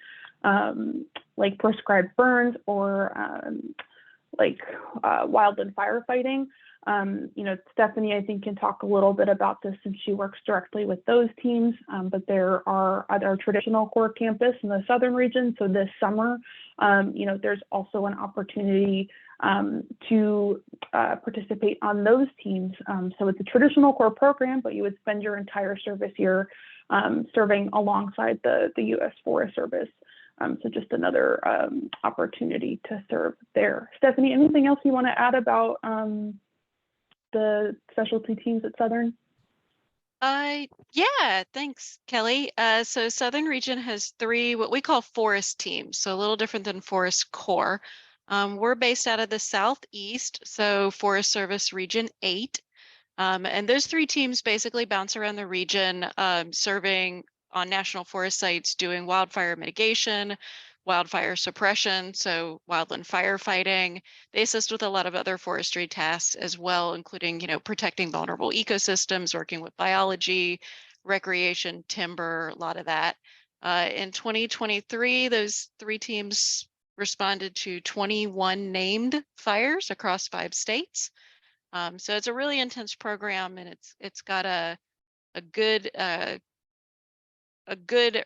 prescribed burns or wildland firefighting. Stephanie, I think, can talk a little bit about this since she works directly with those teams, but there are other traditional Corps campus in the southern region. So this summer, there's also an opportunity to participate on those teams. So it's a traditional Corps program, but you would spend your entire service year serving alongside the U.S. Forest Service. So just another opportunity to serve there. Stephanie, anything else you want to add about the specialty teams at Southern? Yeah, thanks, Kelly. So Southern Region has 3 what we call forest teams, so a little different than Forest Corps. We're based out of the Southeast, so Forest Service Region 8. And those 3 teams basically bounce around the region, serving on national forest sites, doing wildfire mitigation, wildfire suppression, so wildland firefighting. They assist with a lot of other forestry tasks as well, including, protecting vulnerable ecosystems, working with biology, recreation, timber, a lot of that. In 2023, those 3 teams responded to 21 named fires across 5 states. So it's a really intense program, and it's got a good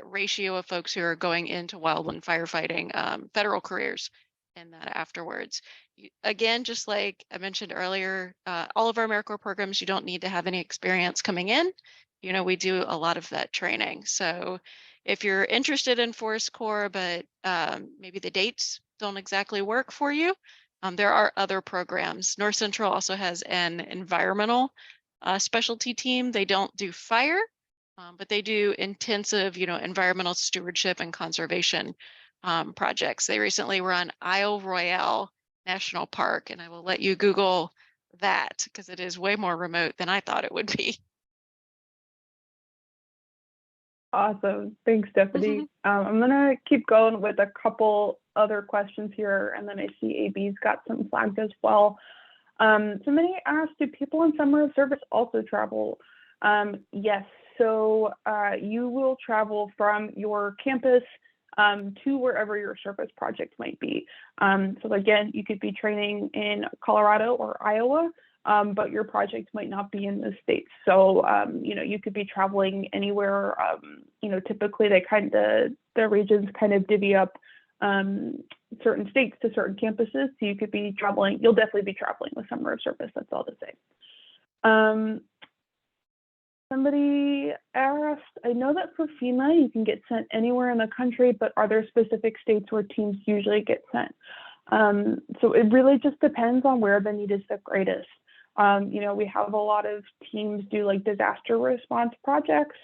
ratio of folks who are going into wildland firefighting federal careers and that afterwards. Again, just like I mentioned earlier, all of our AmeriCorps programs, you don't need to have any experience coming in. We do a lot of that training. So if you're interested in Forest Corps, but maybe the dates don't exactly work for you, there are other programs. North Central also has an environmental specialty team. They don't do fire, but they do intensive, environmental stewardship and conservation projects. They recently were on Isle Royale National Park, and I will let you Google that because it is way more remote than I thought it would be. Awesome. Thanks, Stephanie. I'm going to keep going with a couple other questions here, and then I see AB's got some flagged as well. Somebody asked, do people in summer of service also travel? Yes. So you will travel from your campus to wherever your service project might be. So again, you could be training in Colorado or Iowa, but your project might not be in the States. So, you know, you could be traveling anywhere. You know, typically the regions kind of divvy up certain states to certain campuses. So you could be traveling, you'll definitely be traveling with summer of service, that's all to say. Somebody asked, I know that for FEMA, you can get sent anywhere in the country, but are there specific states where teams usually get sent? So it really just depends on where the need is the greatest. You know, we have a lot of teams do like disaster response projects.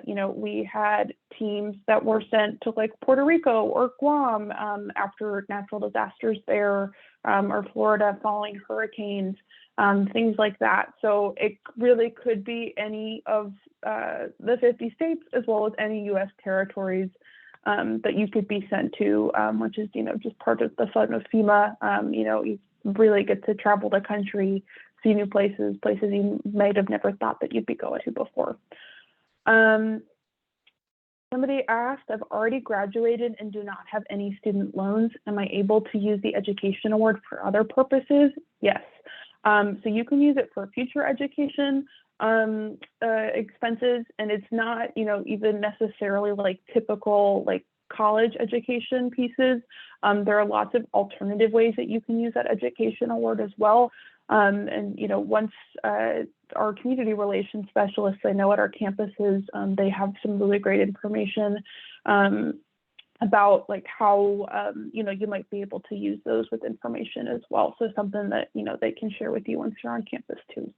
You know, we had teams that were sent to like Puerto Rico or Guam after natural disasters there, or Florida following hurricanes, things like that. So it really could be any of the 50 states as well as any US territories that you could be sent to, which is, you know, just part of the fun of FEMA. You know, you really get to travel the country, see new places you might have never thought that you'd be going to before. Somebody asked, I've already graduated and do not have any student loans. Am I able to use the education award for other purposes? Yes. So you can use it for future education expenses, and it's not, you know, even necessarily like typical like college education pieces. There are lots of alternative ways that you can use that education award as well. And, you know, once our community relations specialists, I know at our campuses, they have some really great information about like how, you know, you might be able to use those with information as well. So something that, you know, they can share with you once you're on campus too.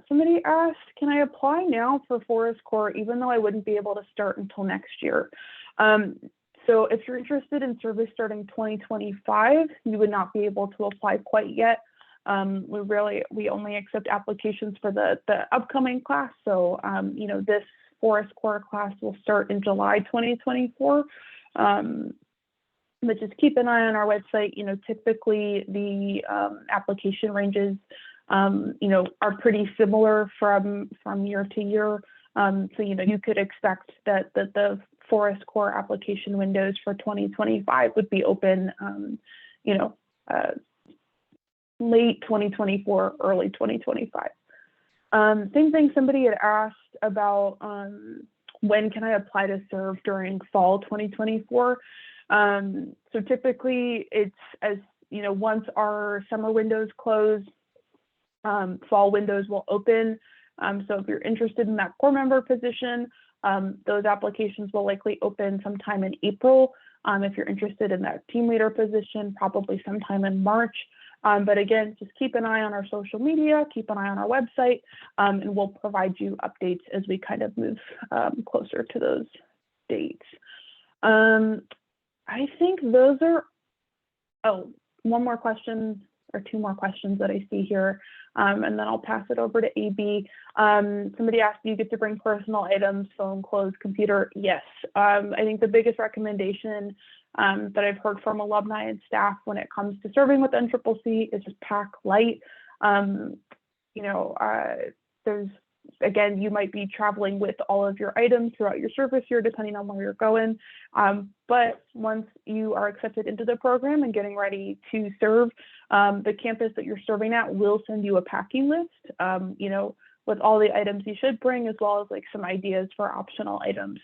Somebody asked, can I apply now for Forest Corps even though I wouldn't be able to start until next year? So if you're interested in service starting 2025, you would not be able to apply quite yet. We only accept applications for the upcoming class. So, you know, this Forest Corps class will start in July 2024. But just keep an eye on our website. You know, typically the application ranges, you know, are pretty similar from year to year. So, you know, you could expect that the Forest Corps application windows for 2025 would be open, you know, late 2024, early 2025. Same thing, somebody had asked about when can I apply to serve during fall 2024. So typically it's, as you know, once our summer windows close, fall windows will open. So if you're interested in that Corps member position, those applications will likely open sometime in April. If you're interested in that team leader position, probably sometime in March. But again, just keep an eye on our social media, keep an eye on our website, and we'll provide you updates as we kind of move closer to those dates. I think those are, one more question or two more questions that I see here, and then I'll pass it over to AB. Somebody asked, do you get to bring personal items, phone, clothes, computer? Yes. I think the biggest recommendation that I've heard from alumni and staff when it comes to serving with NCCC is just pack light. You know, there's, again, you might be traveling with all of your items throughout your service year, depending on where you're going. But once you are accepted into the program and getting ready to serve, the campus that you're serving at will send you a packing list, you know, with all the items you should bring, as well as like some ideas for optional items.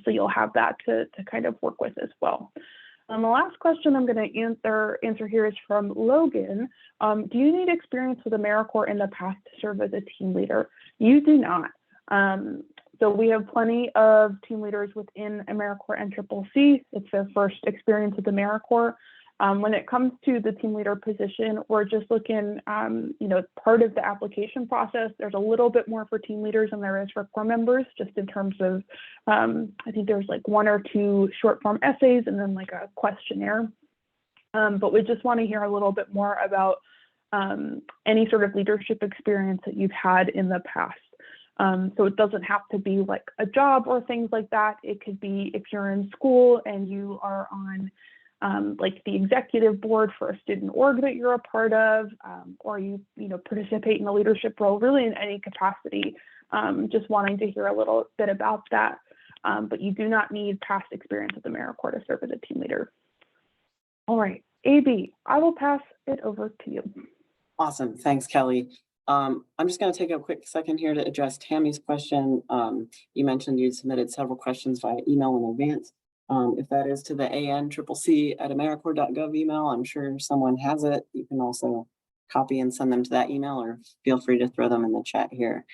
So you'll have that to kind of work with as well. The last question I'm going to answer here is from Logan. Do you need experience with AmeriCorps in the past to serve as a team leader? You do not. So we have plenty of team leaders within AmeriCorps NCCC. It's their first experience with AmeriCorps. When it comes to the team leader position, we're just looking, part of the application process, there's a little bit more for team leaders than there is for corps members, just in terms of, I think there's like 1 or 2 short form essays and then like a questionnaire. But we just want to hear a little bit more about any sort of leadership experience that you've had in the past. So it doesn't have to be like a job or things like that. It could be if you're in school and you are on like the executive board for a student org that you're a part of, or you participate in a leadership role, really in any capacity. Just wanting to hear a little bit about that. But you do not need past experience at the AmeriCorps to serve as a team leader. All right, AB, I will pass it over to you. Awesome, thanks, Kelly. I'm just going to take a quick second here to address Tammy's question. You mentioned you submitted several questions via email in advance. If that is to the ANCCC@AmeriCorps.gov email, I'm sure someone has it. You can also copy and send them to that email, or feel free to throw them in the chat here.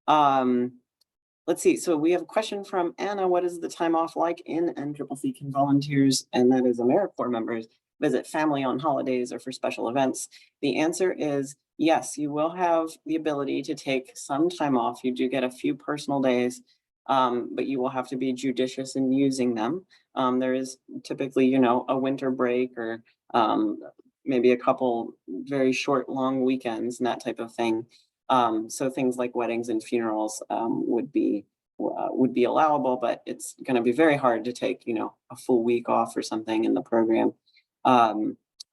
Let's see, so we have a question from Anna. What is the time off like in NCCC? Can volunteers, and that is AmeriCorps members, visit family on holidays or for special events? The answer is yes, you will have the ability to take some time off. You do get a few personal days, but you will have to be judicious in using them. There is typically, a winter break or maybe a couple very short, long weekends and that type of thing. So things like weddings and funerals would be allowable, but it's going to be very hard to take, a full week off or something in the program.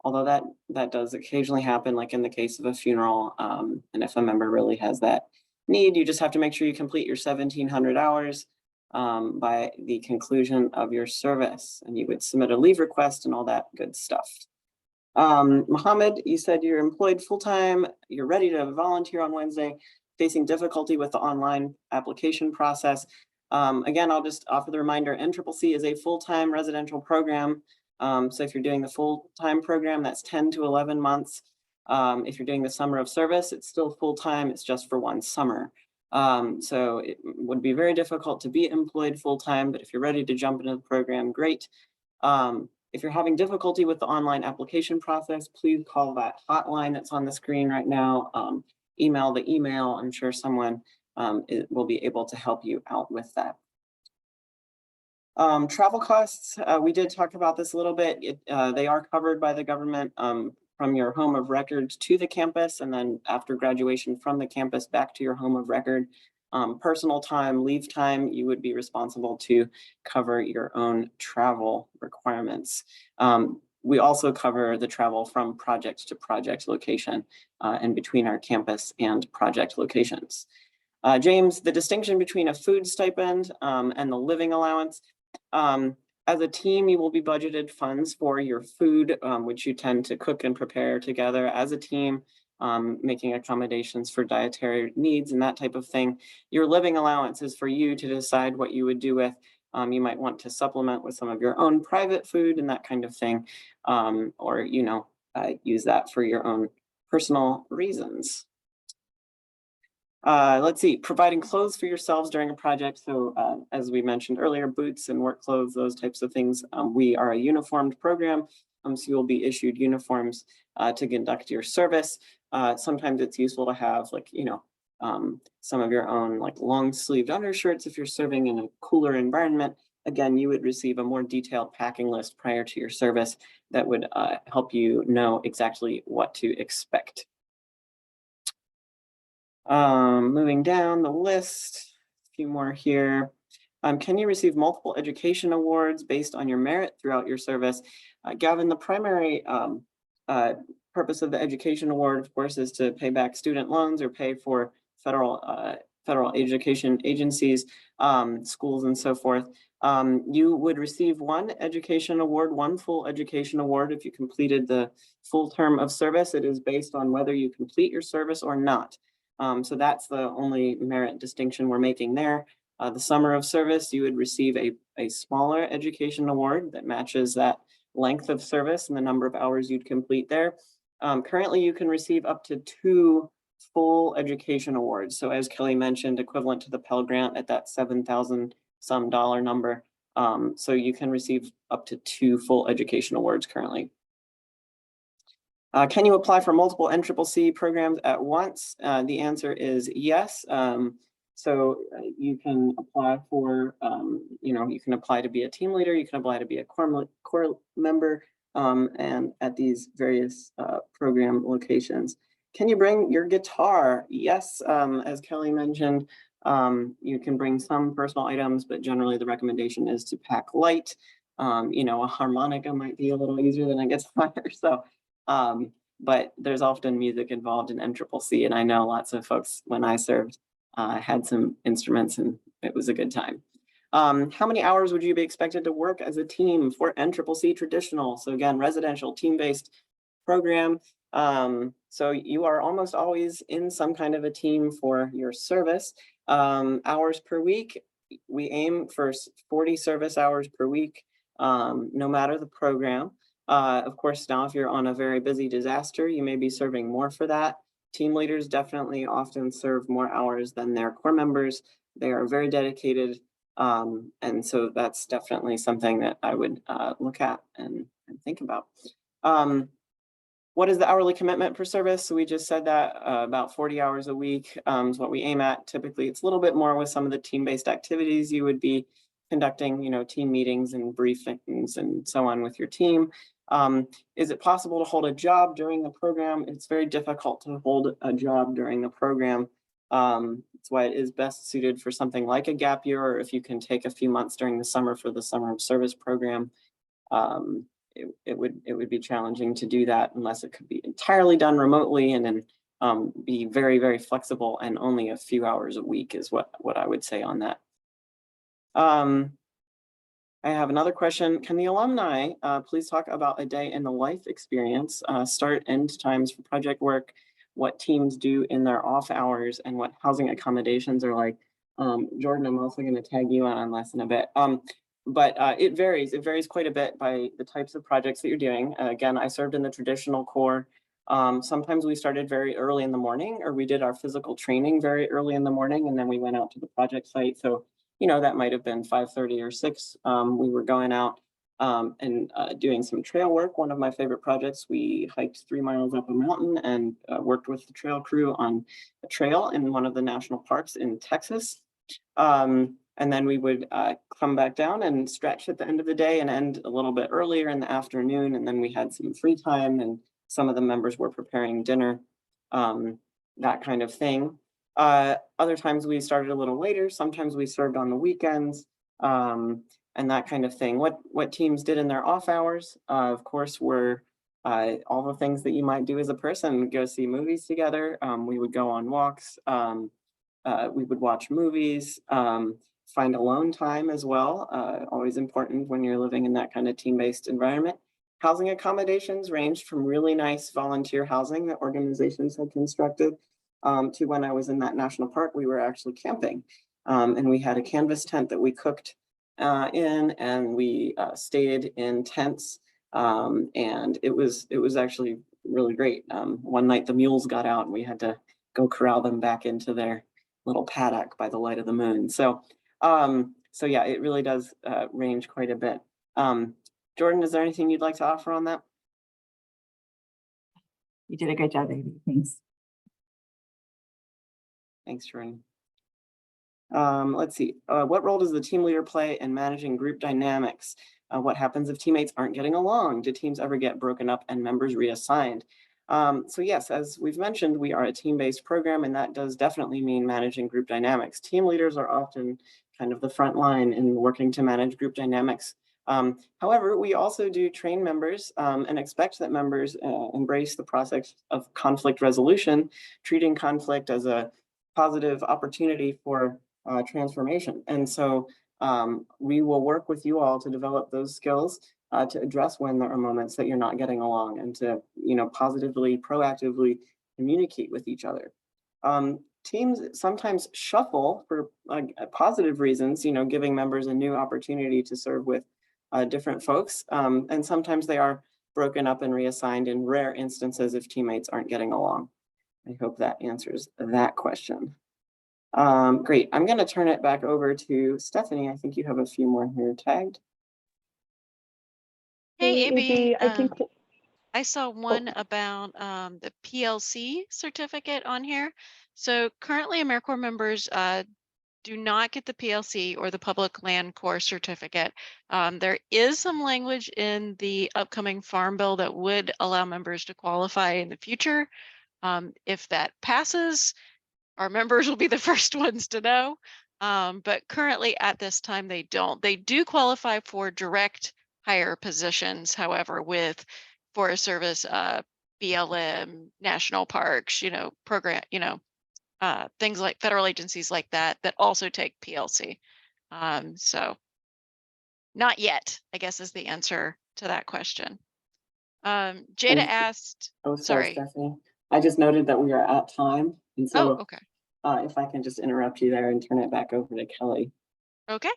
Although that does occasionally happen, like in the case of a funeral. And if a member really has that need, you just have to make sure you complete your 1,700 hours by the conclusion of your service, and you would submit a leave request and all that good stuff. Mohammed, you said you're employed full-time, you're ready to volunteer on Wednesday, facing difficulty with the online application process. Again, I'll just offer the reminder, NCCC is a full-time residential program. So if you're doing the full-time program, that's 10 to 11 months. If you're doing the summer of service, it's still full-time, it's just for 1 summer. So it would be very difficult to be employed full-time, but if you're ready to jump into the program, great. If you're having difficulty with the online application process, please call that hotline that's on the screen right now. Email the email. I'm sure someone will be able to help you out with that. Travel costs, we did talk about this a little bit. They are covered by the government from your home of record to the campus, and then after graduation from the campus back to your home of record. Personal time, leave time, you would be responsible to cover your own travel requirements. We also cover the travel from project to project location and between our campus and project locations. James, the distinction between a food stipend and the living allowance. As a team, you will be budgeted funds for your food, which you tend to cook and prepare together as a team. Making accommodations for dietary needs and that type of thing. Your living allowance is for you to decide what you would do with. You might want to supplement with some of your own private food and that kind of thing, or use that for your own personal reasons. Let's see, providing clothes for yourselves during a project. So as we mentioned earlier, boots and work clothes, those types of things. We are a uniformed program, so you will be issued uniforms to conduct your service. Sometimes it's useful to have some of your own long sleeved undershirts if you're serving in a cooler environment. Again, you would receive a more detailed packing list prior to your service that would help you know exactly what to expect. Moving down the list, a few more here. Can you receive multiple education awards based on your merit throughout your service? Gavin, the primary purpose of the education award, of course, is to pay back student loans or pay for federal education agencies, schools, and so forth. You would receive one education award, one full education award if you completed the full term of service. It is based on whether you complete your service or not. So that's the only merit distinction we're making there. The summer of service, you would receive a smaller education award that matches that length of service and the number of hours you'd complete there. Currently, you can receive up to 2 full education awards. So as Kelly mentioned, equivalent to the Pell Grant at that $7,000 some number. So you can receive up to 2 full education awards currently. Can you apply for multiple NCCC programs at once? The answer is yes. So you can apply for, you can apply to be a team leader, you can apply to be a core member, and at these various program locations. Can you bring your guitar? Yes, as Kelly mentioned, you can bring some personal items, but generally the recommendation is to pack light. A harmonica might be a little easier than a guitar. So, but there's often music involved in NCCC, and I know lots of folks when I served had some instruments, and it was a good time. How many hours would you be expected to work as a team for NCCC traditional? So again, residential team-based program. So you are almost always in some kind of a team for your service. Hours per week, we aim for 40 service hours per week, no matter the program. Of course, now if you're on a very busy disaster, you may be serving more for that. Team leaders definitely often serve more hours than their core members. They are very dedicated. And so that's definitely something that I would look at and think about. What is the hourly commitment per service? So we just said that about 40 hours a week is what we aim at. Typically, it's a little bit more with some of the team-based activities. You would be conducting, team meetings and briefings and so on with your team. Is it possible to hold a job during the program? It's very difficult to hold a job during the program. That's why it is best suited for something like a gap year, or if you can take a few months during the summer for the summer of service program. It would be challenging to do that unless it could be entirely done remotely, and then be very, very flexible and only a few hours a week is what I would say on that. I have another question. Can the alumni please talk about a day in the life experience, start, end times for project work, what teams do in their off hours, and what housing accommodations are like? Jordan, I'm also going to tag you on this in a bit. But it varies. It varies quite a bit by the types of projects that you're doing. Again, I served in the traditional core. Sometimes we started very early in the morning, or we did our physical training very early in the morning, and then we went out to the project site. So, that might have been 5:30 or 6. We were going out and doing some trail work. One of my favorite projects, we hiked 3 miles up a mountain and worked with the trail crew on a trail in one of the national parks in Texas. And then we would come back down and stretch at the end of the day and end a little bit earlier in the afternoon. And then we had some free time, and some of the members were preparing dinner, that kind of thing. Other times we started a little later. Sometimes we served on the weekends, and that kind of thing. What teams did in their off hours, of course, were all the things that you might do as a person. Go see movies together. We would go on walks. We would watch movies. Find alone time as well. Always important when you're living in that kind of team-based environment. Housing accommodations ranged from really nice volunteer housing that organizations had constructed to when I was in that national park, we were actually camping. And we had a canvas tent that we cooked in, and we stayed in tents. And it was actually really great. One night the mules got out and we had to go corral them back into their little paddock by the light of the moon. So yeah, it really does range quite a bit. Jordan, is there anything you'd like to offer on that? You did a great job, Amy. Thanks. Thanks, Jordan. Let's see. What role does the team leader play in managing group dynamics? What happens if teammates aren't getting along? Do teams ever get broken up and members reassigned? So yes, as we've mentioned, we are a team-based program, and that does definitely mean managing group dynamics. Team leaders are often kind of the front line in working to manage group dynamics. However, we also do train members and expect that members embrace the process of conflict resolution, treating conflict as a positive opportunity for transformation. And so we will work with you all to develop those skills to address when there are moments that you're not getting along, and to positively, proactively communicate with each other. Teams sometimes shuffle for positive reasons, giving members a new opportunity to serve with different folks. And sometimes they are broken up and reassigned in rare instances if teammates aren't getting along. I hope that answers that question. Great. I'm going to turn it back over to Stephanie. I think you have a few more here tagged. Hey, AB. I saw one about the PLC certificate on here. So currently AmeriCorps members do not get the PLC or the Public Land Corps certificate. There is some language in the upcoming Farm Bill that would allow members to qualify in the future. If that passes, our members will be the first ones to know. But currently at this time, they don't. They do qualify for direct hire positions, however, with Forest Service, BLM, national parks, program, things like federal agencies like that also take PLC. So not yet, I guess, is the answer to that question. Jada asked, Oh, sorry. Stephanie. I just noted that we are at time. And so Oh, okay. if I can just interrupt you there and turn it back over to Kelly. Okay.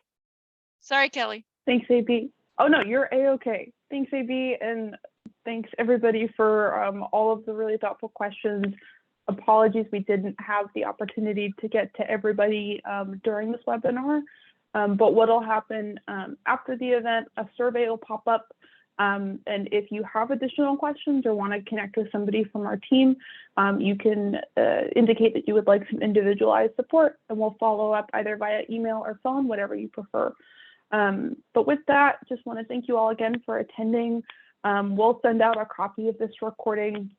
Sorry, Kelly. Thanks, AB. Oh, no, you're A-okay. Thanks, AB, and thanks, everybody, for all of the really thoughtful questions. Apologies, we didn't have the opportunity to get to everybody during this webinar, but what'll happen after the event, a survey will pop up, and if you have additional questions or want to connect with somebody from our team, you can indicate that you would like some individualized support, and we'll follow up either via email or phone, whatever you prefer. But with that, just want to thank you all again for attending. We'll send out a copy of this recording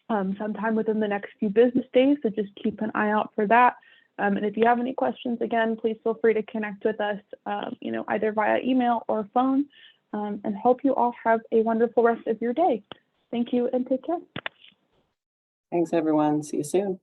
sometime within the next few business days, so just keep an eye out for that. And if you have any questions, again, please feel free to connect with us, either via email or phone, and hope you all have a wonderful rest of your day. Thank you and take care. Thanks, everyone. See you soon.